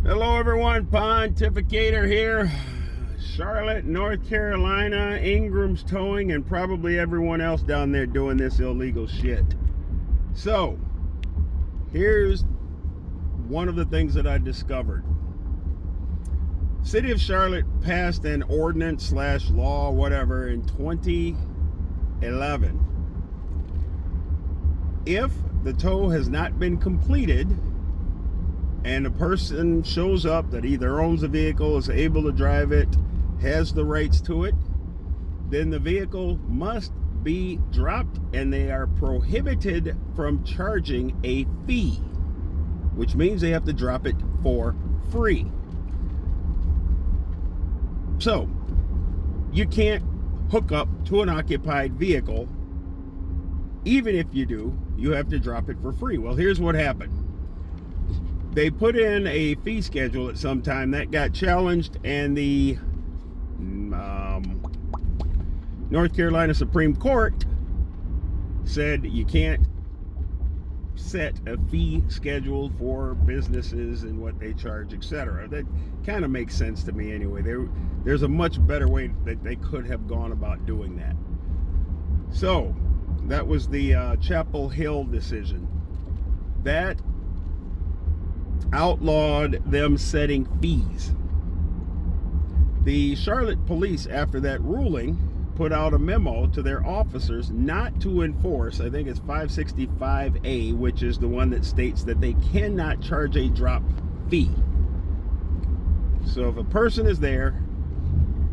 Hello everyone, Pontificator here. Charlotte, North Carolina, Ingram's towing, and probably everyone else down there doing this illegal shit. So, here's one of the things that I discovered. City of Charlotte passed an ordinance / law, whatever, in 2011. If the tow has not been completed, and a person shows up that either owns a vehicle, is able to drive it, has the rights to it, then the vehicle must be dropped and they are prohibited from charging a fee, which means they have to drop it for free. So, you can't hook up to an occupied vehicle. Even if you do, you have to drop it for free. Well, here's what happened. They put in a fee schedule at some time that got challenged, and the North Carolina Supreme Court said you can't set a fee schedule for businesses and what they charge, etc. That kind of makes sense to me anyway. There's a much better way that they could have gone about doing that. So that was the Chapel Hill decision. That outlawed them setting fees. The Charlotte police, after that ruling, put out a memo to their officers not to enforce, I think it's 565A, which is the one that states that they cannot charge a drop fee. So if a person is there,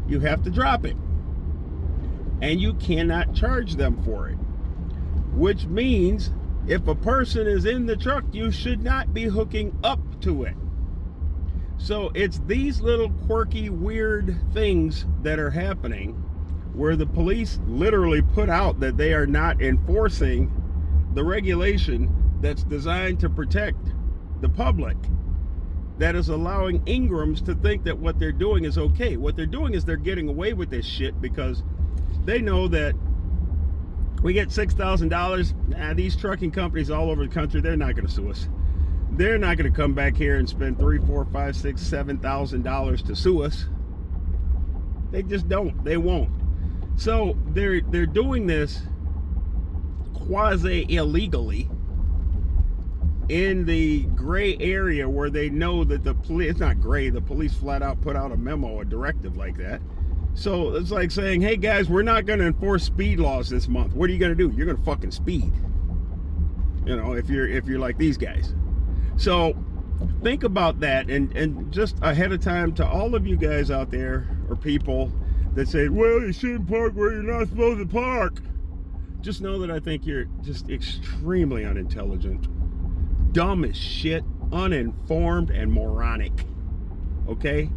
you have to drop it. And you cannot charge them for it. Which means if a person is in the truck, you should not be hooking up to it. So it's these little quirky, weird things that are happening where the police literally put out that they are not enforcing the regulation that's designed to protect the public, that is allowing Ingrams to think that what they're doing is okay. What they're doing is they're getting away with this shit because they know that we get $6,000. These trucking companies all over the country, they're not going to sue us. They're not going to come back here and spend $3,000, $4,000, $5,000, $7,000 to sue us. They just don't. They won't. So they're doing this quasi illegally in the gray area where they know that the police, it's not gray, the police flat out put out a memo, a directive like that. So it's like saying, hey guys, we're not going to enforce speed laws this month. What are you going to do? You're going to fucking speed. You know, if you're like these guys. So think about that, and just ahead of time to all of you guys out there, or people that say, well, you shouldn't park where you're not supposed to park. Just know that I think you're just extremely unintelligent, dumb as shit, uninformed, and moronic. Okay?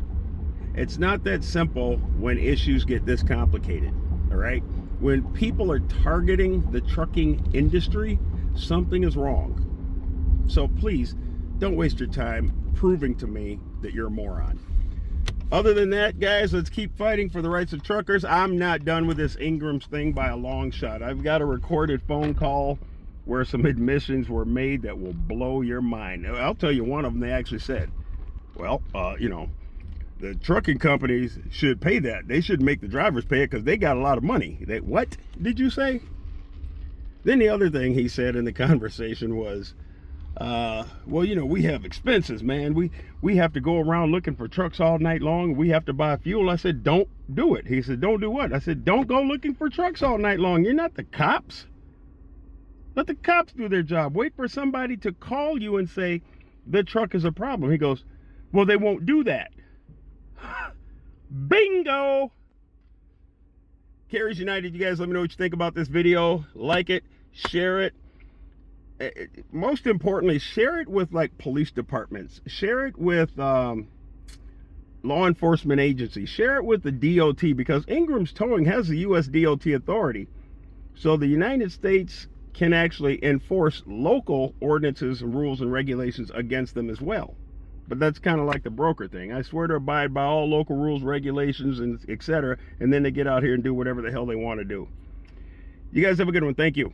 It's not that simple when issues get this complicated, all right? When people are targeting the trucking industry, something is wrong. So please, don't waste your time proving to me that you're a moron. Other than that, guys, let's keep fighting for the rights of truckers. I'm not done with this Ingram's thing by a long shot. I've got a recorded phone call where some admissions were made that will blow your mind. I'll tell you one of them, they actually said, well, you know, the trucking companies should pay that. They should make the drivers pay it because they got a lot of money. What did you say? Then the other thing he said in the conversation was, well, you know, we have expenses, man. We have to go around looking for trucks all night long. We have to buy fuel. I said, don't do it. He said, don't do what? I said, don't go looking for trucks all night long. You're not the cops. Let the cops do their job. Wait for somebody to call you and say, the truck is a problem. He goes, well, they won't do that. Bingo! Carries United, you guys let me know what you think about this video. Like it, share it. Most importantly, share it with like police departments. Share it with law enforcement agencies. Share it with the DOT, because Ingram's Towing has the U.S. DOT authority. So the United States can actually enforce local ordinances and rules and regulations against them as well. But that's kind of like the broker thing. I swear to abide by all local rules, regulations, and etc. And then they get out here and do whatever the hell they want to do. You guys have a good one. Thank you.